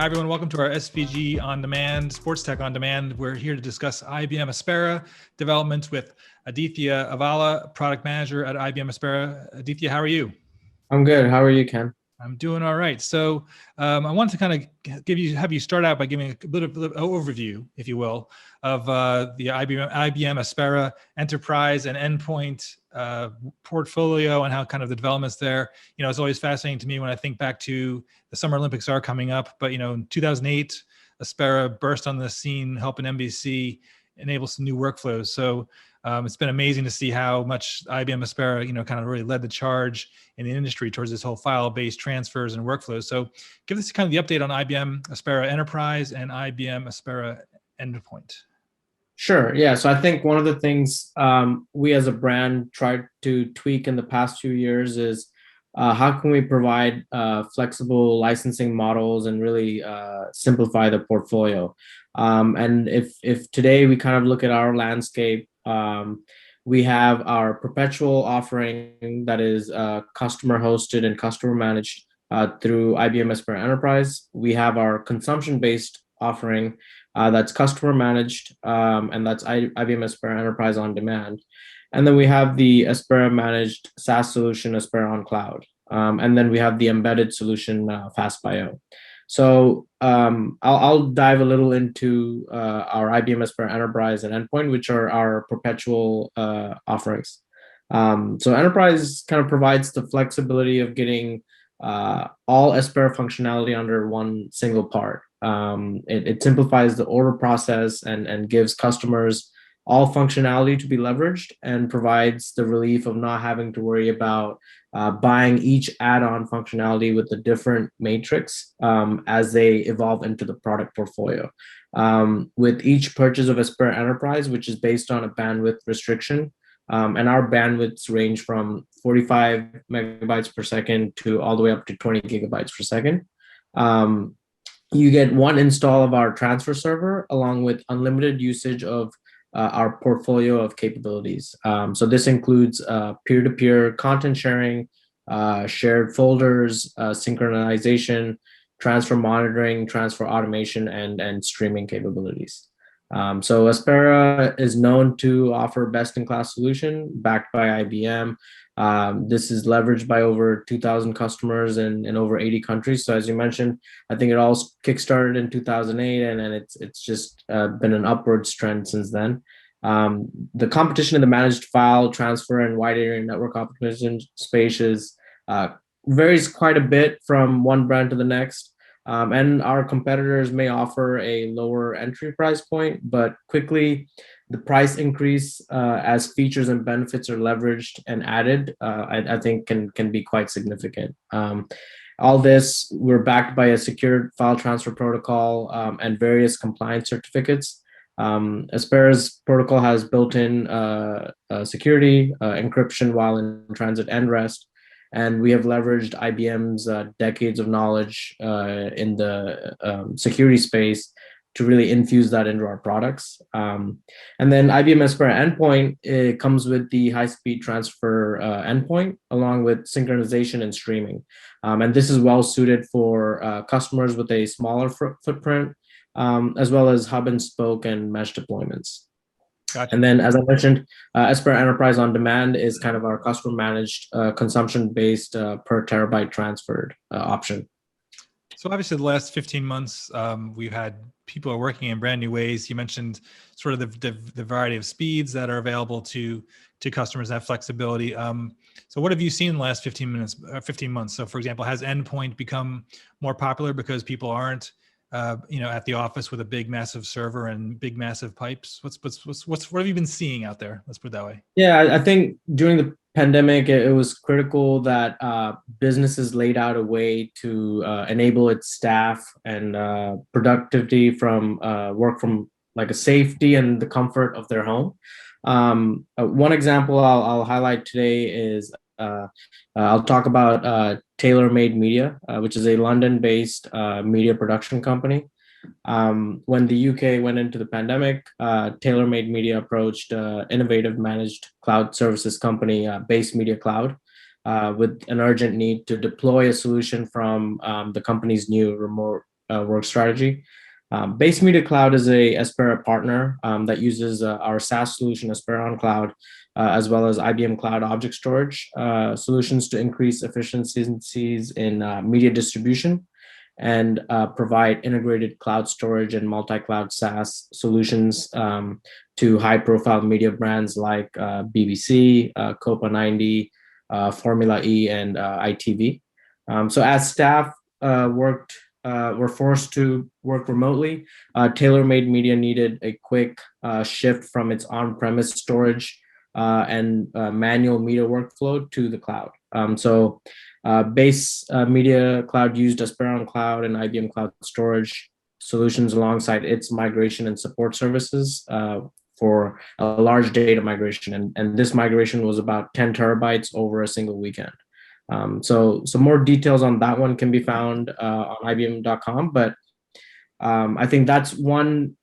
Hi, everyone. Welcome to our SVG On Demand, Sports Tech On Demand. We're here to discuss IBM Aspera developments with Adithya Avala, product manager at IBM Aspera. Adithya, how are you? I'm good. How are you, Ken? I'm doing all right. So I wanted to kind of have you start out by giving a bit of overview, if you will, of the IBM Aspera Enterprise and Endpoint portfolio and how kind of the developments there. You know, it's always fascinating to me when I think back to the Summer Olympics are coming up, but in 2008, Aspera burst on the scene, helping NBC enable some new workflows. So it's been amazing to see how much IBM Aspera, kind of really led the charge in the industry towards this whole file-based transfers and workflows. So give us kind of the update on IBM Aspera Enterprise and IBM Aspera Endpoint. Sure. Yeah. So I think one of the things we as a brand tried to tweak in the past few years is how can we provide flexible licensing models and really simplify the portfolio. And if today we kind of look at our landscape, we have our perpetual offering that is customer hosted and customer managed through IBM Aspera Enterprise. We have our consumption-based offering that's customer managed, and that's IBM Aspera Enterprise on Demand. And then we have the Aspera managed SaaS solution, Aspera on Cloud. And then we have the embedded solution, FastBio. So I'll dive a little into our IBM Aspera Enterprise and Endpoint, which are our perpetual offerings. So Enterprise kind of provides the flexibility of getting all Aspera functionality under one single part. It simplifies the order process and gives customers all functionality to be leveraged and provides the relief of not having to worry about buying each add-on functionality with a different matrix as they evolve into the product portfolio. With each purchase of Aspera Enterprise, which is based on a bandwidth restriction, and our bandwidths range from 45 megabytes per second to all the way up to 20 gigabytes per second. You get one install of our transfer server along with unlimited usage of our portfolio of capabilities. So this includes peer-to-peer content sharing, shared folders, synchronization, transfer monitoring, transfer automation, and streaming capabilities. So Aspera is known to offer best-in-class solution backed by IBM. This is leveraged by over 2,000 customers in over 80 countries. So as you mentioned, I think it all kickstarted in 2008, and then it's just been an upwards trend since then. The competition in the managed file transfer and wide area network optimization space varies quite a bit from one brand to the next. And our competitors may offer a lower entry price point, but quickly the price increase as features and benefits are leveraged and added, I think can be quite significant. All this, we're backed by a secured file transfer protocol and various compliance certificates. Aspera's protocol has built-in security, encryption while in transit and rest. And we have leveraged IBM's decades of knowledge in the security space to really infuse that into our products. And then IBM Aspera Endpoint, it comes with the high-speed transfer endpoint along with synchronization and streaming. And this is well suited for customers with a smaller footprint, as well as hub and spoke and mesh deployments. Gotcha. And then, as I mentioned, Aspera Enterprise on Demand is kind of our customer managed, consumption-based per terabyte transferred option. So obviously the last 15 months, we've had people are working in brand new ways. You mentioned sort of the variety of speeds that are available to customers that have flexibility. So what have you seen in the last 15 months? So for example, has Endpoint become more popular because people aren't at the office with a big, massive server and big, massive pipes? What have you been seeing out there? Let's put it that way. Yeah, I think during the pandemic, it was critical that businesses laid out a way to enable its staff and productivity from work from like a safety and the comfort of their home. One example I'll highlight today is I'll talk about TaylorMade Media, which is a London-based media production company. When the UK went into the pandemic, TaylorMade Media approached innovative managed cloud services company, Base Media Cloud, with an urgent need to deploy a solution from the company's new work strategy. Base Media Cloud is a Aspera partner that uses our SaaS solution, Aspera on Cloud, as well as IBM Cloud Object Storage solutions to increase efficiencies in media distribution and provide integrated cloud storage and multi-cloud SaaS solutions to high-profile media brands like BBC, Copa 90, Formula E, and ITV. So as staff were forced to work remotely, TaylorMade Media needed a quick shift from its on-premise storage and manual media workflow to the cloud. So Base Media Cloud used Aspera on Cloud and IBM Cloud Storage solutions alongside its migration and support services for a large data migration. And this migration was about 10 terabytes over a single weekend. So more details on that one can be found on IBM.com, but I think that's one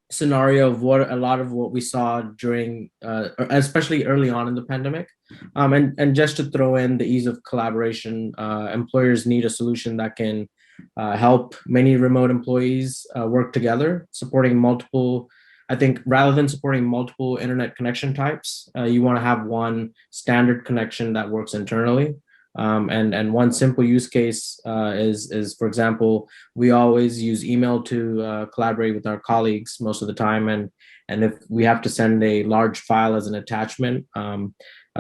scenario of what a lot of what we saw during, especially early on in the pandemic. And just to throw in the ease of collaboration, employers need a solution that can help many remote employees work together, supporting multiple. I think rather than supporting multiple internet connection types, you want to have one standard connection that works internally. And one simple use case is, for example, we always use email to collaborate with our colleagues most of the time. And if we have to send a large file as an attachment,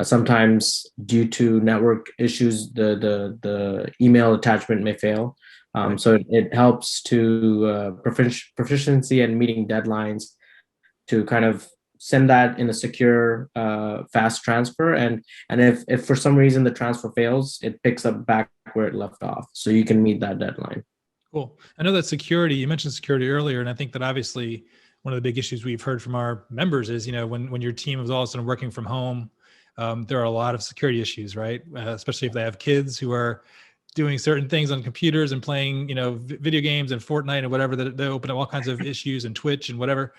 sometimes due to network issues, the email attachment may fail. So it helps to proficiency and meeting deadlines to kind of send that in a secure, fast transfer. And if for some reason the transfer fails, it picks up back where it left off. So you can meet that deadline. Cool. I know that security, you mentioned security earlier, and I think that obviously one of the big issues we've heard from our members is, when your team is all of a sudden working from home, there are a lot of security issues, right? Especially if they have kids who are doing certain things on computers and playing, video games and Fortnite and whatever, that they open up all kinds of issues and Twitch and whatever.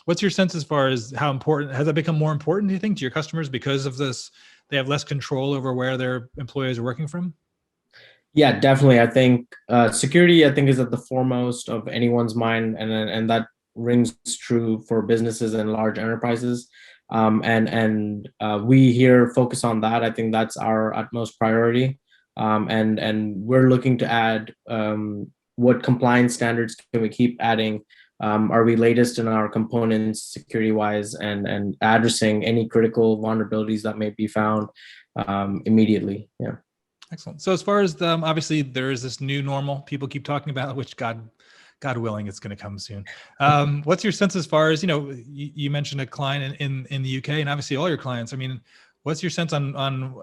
What's your sense as far as how important, has that become more important, do you think, to your customers because of this? They have less control over where their employees are working from? Yeah, definitely. I think security, I think, is at the foremost of anyone's mind, and that rings true for businesses and large enterprises. And we here focus on that. I think that's our utmost priority. And we're looking to add what compliance standards can we keep adding? Are we latest in our components security wise, and addressing any critical vulnerabilities that may be found immediately? Yeah. Excellent. So as far as obviously there is this new normal people keep talking about, which God willing, it's going to come soon. What's your sense as far as, you mentioned a client in the UK, and obviously all your clients, I mean, what's your sense on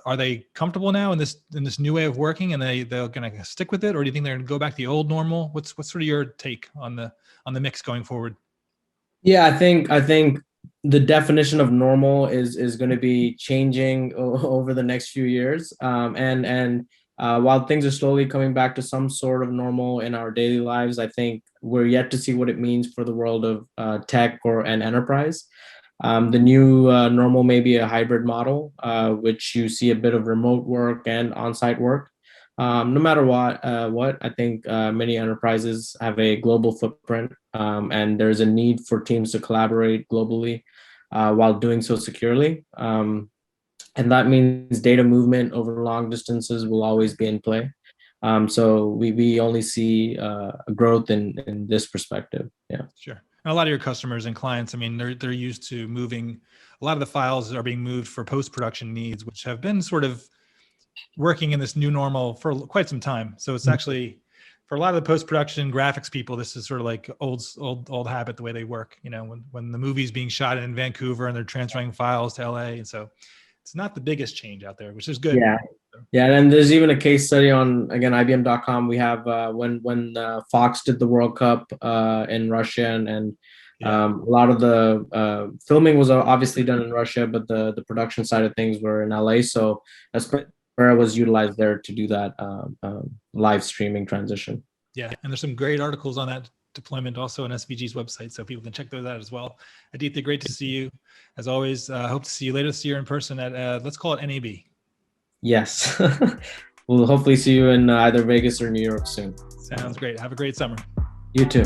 are they comfortable now in this new way of working, and they're going to stick with it, or do you think they're going to go back to the old normal? What's sort of your take on the mix going forward? Yeah, I think the definition of normal is going to be changing over the next few years. And while things are slowly coming back to some sort of normal in our daily lives, I think we're yet to see what it means for the world of tech or an enterprise. The new normal may be a hybrid model, which you see a bit of remote work and on-site work. No matter what, I think many enterprises have a global footprint, and there's a need for teams to collaborate globally while doing so securely. And that means data movement over long distances will always be in play. So we only see growth in this perspective. Yeah. Sure. And a lot of your customers and clients, I mean, they're used to moving. A lot of the files are being moved for post-production needs, which have been sort of working in this new normal for quite some time. So it's actually, for a lot of the post-production graphics people, this is sort of like old habit, the way they work, when the movie's being shot in Vancouver and they're transferring files to LA. And so it's not the biggest change out there, which is good. Yeah. Yeah. And there's even a case study on, again, IBM.com. We have when Fox did the World Cup in Russia, and a lot of the filming was obviously done in Russia, but the production side of things were in LA. So Aspera was utilized there to do that live streaming transition. Yeah. And there's some great articles on that deployment also on SVG's website, so people can check those out as well. Adithya, great to see you as always. Hope to see you later this year in person at let's call it NAB. Yes. We'll hopefully see you in either Vegas or New York soon. Sounds great. Have a great summer. You too.